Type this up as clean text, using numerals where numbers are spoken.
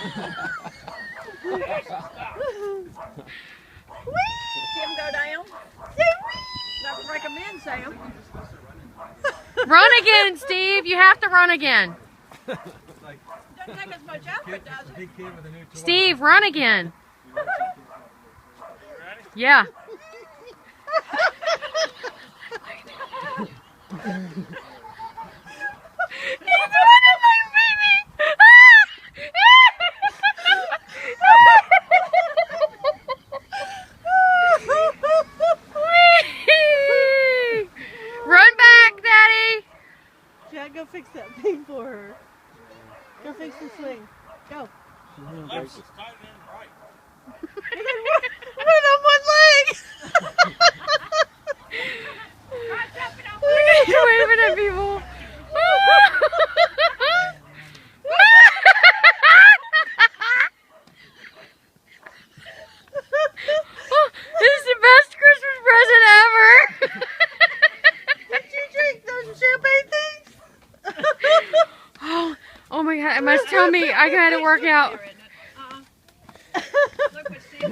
See him go down? Nothing recommend, Sam. Run again, Steve. You have to run again. Doesn't take as much effort, does it? Steve, run again. Yeah. Run back, Daddy. Jack, go fix that thing for her. Go fix the swing. Go. Run on one leg. You're waving at people. This is the best Christmas present ever. Did you drink those champagne things? Oh my God! It must tell me I gotta work out. Look what Sam